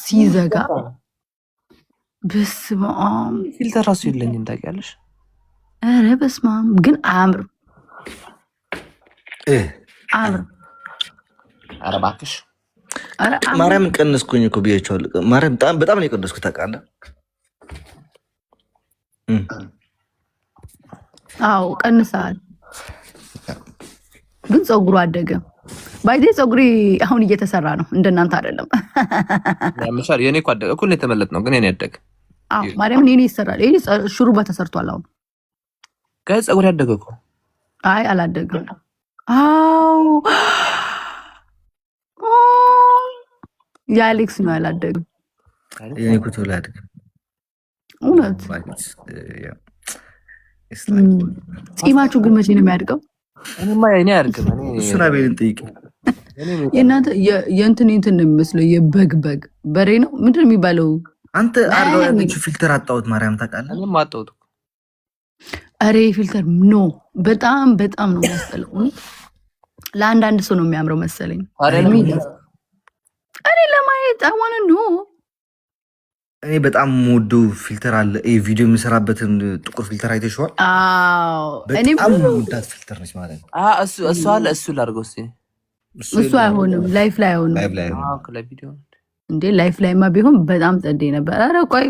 ሲዘጋ በስመ አብ ፊልተር ራሱ የለኝም ታውቂያለሽ። ኧረ በስመ አብ ግን አያምርም። ኧረ እባክሽ ማርያም ቀነስኩኝ እኮ ብያቸዋለሁ። ማርያም በጣም ነው የቀነስኩት ታውቃለህ። አዎ ቀንሰሃል፣ ግን ፀጉሩ አደገ። ባይዴ ፀጉሬ አሁን እየተሰራ ነው፣ እንደናንተ አይደለም። ያምሻል። የኔ እኮ አደገ እኮ የተመለጥ ነው፣ ግን የኔ አደገ። አዎ ማርያም የኔ ይሰራል። የኔ ሹሩባ ተሰርቷል አሁን። ፀጉሬ አደገ እኮ። አይ አላደገም። አዎ የአሌክስ ነው ያላደገም። የኔ እኮ ቶሎ አያድግም። እውነት ጺማችሁ ግን መቼ ነው የሚያድገው? እኔማ የኔ አያድግም። እሱን አቤልን ጠይቅ። የእናንተ የእንትን ነው የሚመስለው፣ የበግ በሬ ነው ምንድን ነው የሚባለው? አንተ አርጋው ያለችው ፊልተር አጣሁት። ማርያም ታውቃለህ? እኔም አጣሁት። አሬ ፊልተር ኖ በጣም ነው የሚያስጠላው። ለአንዳንድ ሰው ነው የሚያምረው መሰለኝ። እኔ ለማየት አሁን ነው። እኔ በጣም ሞዶ ፊልተር አለ። ቪዲዮ የሚሰራበትን ጥቁር ፊልተር አይተሽዋል? አዎ በጣም ሞዳት ፊልተር ነች ማለት ነው። እሱ አለ። እሱ ላድርገው እስኪ። እሱ አይሆንም፣ ላይፍ ላይ አይሆንም። እንዴ ላይፍ ላይማ ቢሆን በጣም ጸዴ ነበር። ኧረ ቆይ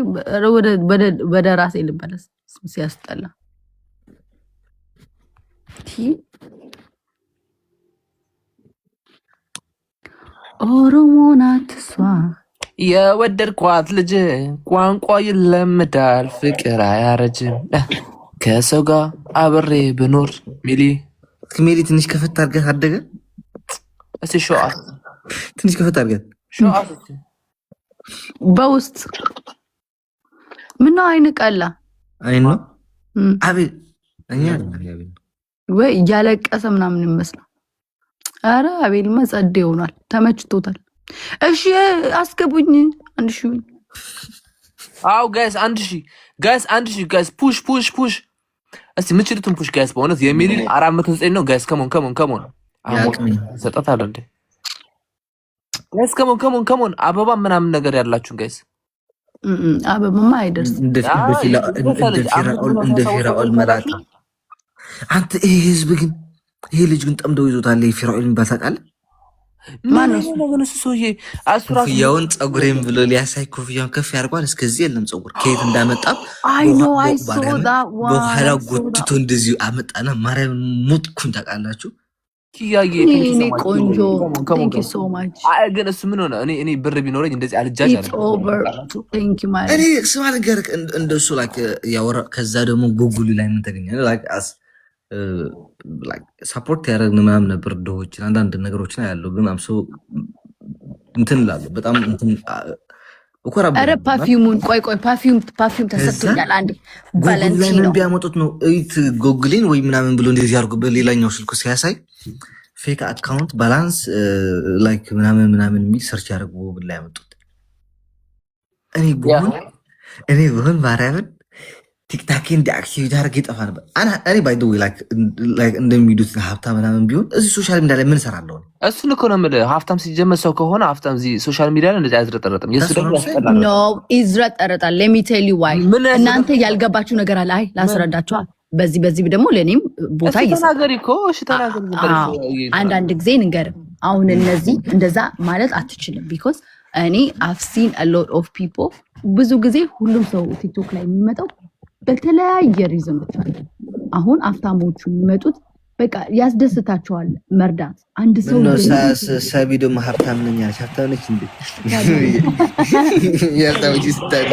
ወደ ራሴ ልመለስ። ሲያስጠላ ኦሮሞ ናት እሷ የወደድኳት ልጅ ቋንቋ ይለምዳል ፍቅር አያረጅም ከሰው ጋር አብሬ ብኖር ሚሊ ትንሽ ከፈት አድርገህ አደገ እስኪ ሾአት ትንሽ ከፈት አድርገህ ሾአት በውስጥ ምነው አይን ቀላ አይን ነው አቤል እኛ ወይ እያለቀሰ ምናምን ይመስላል። አረ አቤልማ ጸዴ ሆኗል፣ ተመችቶታል። እሺ አስገቡኝ 1000 አው ጋይስ 1000 ጋይስ ፑሽ እስቲ ምችሉትን ፑሽ ጋይስ በእውነት የሚል 409 ነው ጋይስ። ከሞን ሰጣታለሁ እንዴ ጋይስ ከሞን አበባ ምናምን ነገር ያላችሁ ጋይስ አበባማ አይደርስ እንደ ፊራኦል መላጣ አንተ ይሄ ህዝብ ግን ይሄ ልጅ ግን ጠምደው ይዞታል። ፊራኦል ባታቃለ ማነው ነው ሰውዬ ኮፍያውን ፀጉሬም ብሎ ሊያሳይ ኮፍያውን ከፍ ያርጓል። እስከዚህ የለም ፀጉር ከየት እንዳመጣ አይ ሶ ዳት በኋላ ጎትቶ እንደዚህ አመጣና ማርያም ሞትኩኝ ታውቃላችሁ። ኪያዬ እኔ ቆንጆ ቴንክ ዩ ሶ ማች። አይ ግን እሱ ምን ሆነ? እኔ ብር ቢኖረኝ እንደዚህ አልጃጅ አለ ቴንክ ዩ ማይ እኔ ስማ ነገር እንደሱ ላይክ ያወራ ከዛ ደግሞ ጉጉል ላይ ምን ተገኘ ላይክ ሰፖርት ያደረግን ምናምን ነበር። ድሆችን አንዳንድ ነገሮችን ያለው ግን አምሶ እንትን እላለሁ በጣም እንትን እኮራብ። ኧረ ፓርፊውሙን ቆይ ፓርፊውም ተሰጥቶኛል። አንዴ ቫለንቲኖ ምን ቢያመጡት ነው እይት ጎግሊን ወይ ምናምን ብሎ እንደዚህ አድርጎ በሌላኛው ስልኩ ሲያሳይ ፌክ አካውንት ባላንስ ላይክ ምናምን የሚል ሰርች ያደርጉ ብላ ያመጡት። እኔ ብሆን ማርያምን ቲክታክ እንዲአክቲቭ ያደርግ ይጠፋ ነበር። እኔ ባይ ዘ ዌይ ላይክ እንደሚሉት ሀብታም ምናምን ቢሆን እዚህ ሶሻል ሚዲያ ላይ ምን እሰራለሁ? እሱን እኮ ነው የምልህ። ሀብታም ሲጀመር ሰው ከሆነ ሀብታም እዚህ ሶሻል ሚዲያ ላይ እንደዚህ አይዝረጠረጥም። የሱ ደግሞ ያስጠላል። ኖ ይዝረጠረጣል። ሌት ሚ ቴል ዩ ዋይ። እናንተ ያልገባችሁ ነገር አለ። አይ ላስረዳችኋል። በዚህ ደግሞ ለኔም ቦታ ተናገሪ እኮ እሺ፣ ተናገሪ። አንዳንድ ጊዜ ንገርም። አሁን እነዚህ እንደዛ ማለት አትችልም። ቢኮዝ እኔ አፍ ሲን አ ሎት ኦፍ ፒፕል ብዙ ጊዜ ሁሉም ሰው ቲክቶክ ላይ የሚመጣው በተለያየ ሪዝኖች አሉ። አሁን አፍታሞቹ የሚመጡት በቃ ያስደስታቸዋል መርዳት። አንድ ሰው ሳቢ ደግሞ ሀብታም ነኝ አለች። ሀብታም ነች እንዴ? ያልታውጂ ስታይ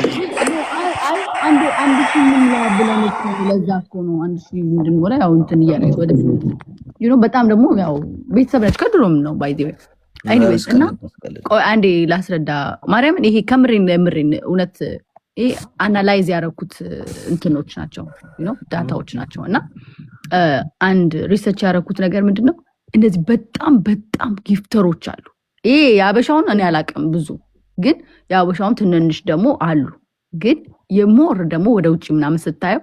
አንድ ሺህ ምን ብለን ለዛ እኮ ነው 1000 እንድንወራ ያው እንትን እያለች ወደ በጣም ደግሞ ያው ቤተሰብ ነች ከድሮም ነው ባይ ዘ ወይ ኤኒዌይስ። እና ቆይ አንዴ ላስረዳ ማርያምን። ይሄ ከምሬን እውነት ይሄ አናላይዝ ያደረኩት እንትኖች ናቸው ዳታዎች ናቸው። እና አንድ ሪሰርች ያደረኩት ነገር ምንድነው እንደዚህ በጣም ጊፍተሮች አሉ። ይሄ የአበሻውን እኔ አላውቅም ብዙ፣ ግን የአበሻውን ትንንሽ ደግሞ አሉ። ግን የሞር ደግሞ ወደ ውጭ ምናምን ስታየው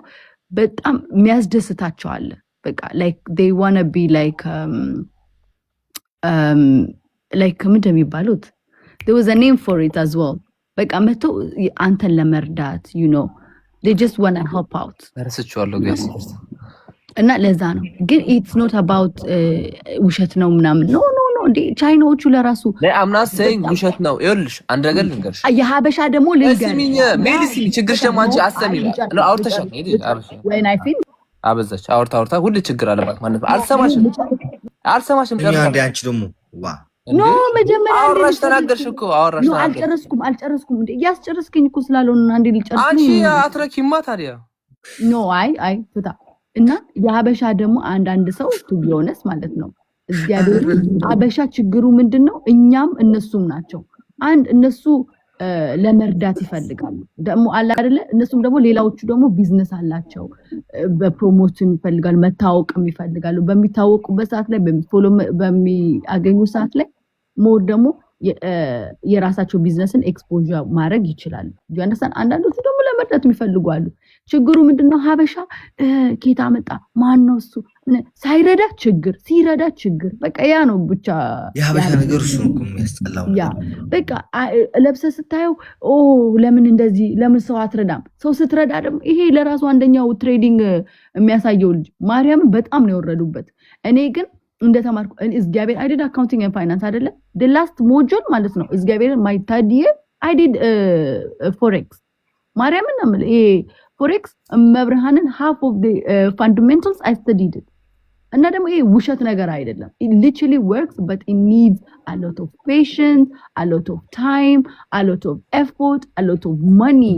በጣም የሚያስደስታቸው አለ። በቃ ላይክ they wanna be like ምንድን የሚባሉት there was a name for it as well በቃ መተው አንተን ለመርዳት they just want to help out ረስቼዋለሁ ጋይስ እና ለዛ ነው ግን it's not about ውሸት ነው ምናምን no እንዴ ቻይናዎቹ ለራሱ I'm not saying ውሸት ነው ይኸውልሽ አንድ ነገር ልንገርሽ የሀበሻ ደግሞ ልንገርሽ ሜዲሲን ችግርሽ ደግሞ አንቺ አሰሚ ነው አውርተሻል when I feel አበዛች አውርታ ሁሉ ችግር አለባት ማለት ነው አልሰማሽም እንዴ አንቺ ደግሞ ዋ ኖ መጀመሪያ አውራሽ ተናገርሽ እኮ አውራሽ አልጨረስኩም እንዴ ያስጨረስከኝ እኮ ስላልሆነ አንዴ ልጨርስ አንቺ አትረኪማ ታዲያ ኖ አይ ፍታ እና የሀበሻ ደግሞ አንድ ሰው to be honest ማለት ነው እግዚአብሔር ሀበሻ ችግሩ ምንድነው እኛም እነሱም ናቸው እነሱ ለመርዳት ይፈልጋሉ ደግሞ አለ አይደለ እነሱም ደግሞ ሌላዎቹ ደግሞ ቢዝነስ አላቸው በፕሮሞሽን ይፈልጋሉ መታወቅም ይፈልጋሉ በሚታወቁበት ሰዓት ላይ በሚያገኙ ሰዓት ላይ ሞር ደግሞ የራሳቸው ቢዝነስን ኤክስፖዠር ማድረግ ይችላሉ ጆናታን አንዳንዶቹ ደግሞ ለመርዳት የሚፈልጉ ችግሩ ምንድነው ሀበሻ ኬታ መጣ ማን ነው እሱ ሳይረዳ ችግር ሲረዳ ችግር በቃ ያ ነው ብቻ የሀበሻ ነገር እሱ ነው የሚያስጠላው ያ በቃ ለብሰ ስታየው ለምን ሰው አትረዳም ሰው ስትረዳ ደግሞ ይሄ ለራሱ አንደኛው ትሬዲንግ የሚያሳየው ልጅ ማርያም በጣም ነው የወረዱበት እኔ ግን እንደተማርኩ እግዚአብሔር I did accounting and finance አይደለ the last module ማለት ነው እግዚአብሔር my third year I did forex ማርያም ነው forex መብርሃንን half of the fundamentals I studied it እና ደግሞ ይሄ ውሸት ነገር አይደለም it literally works but it needs a lot of patience a lot of time a lot of effort a lot of money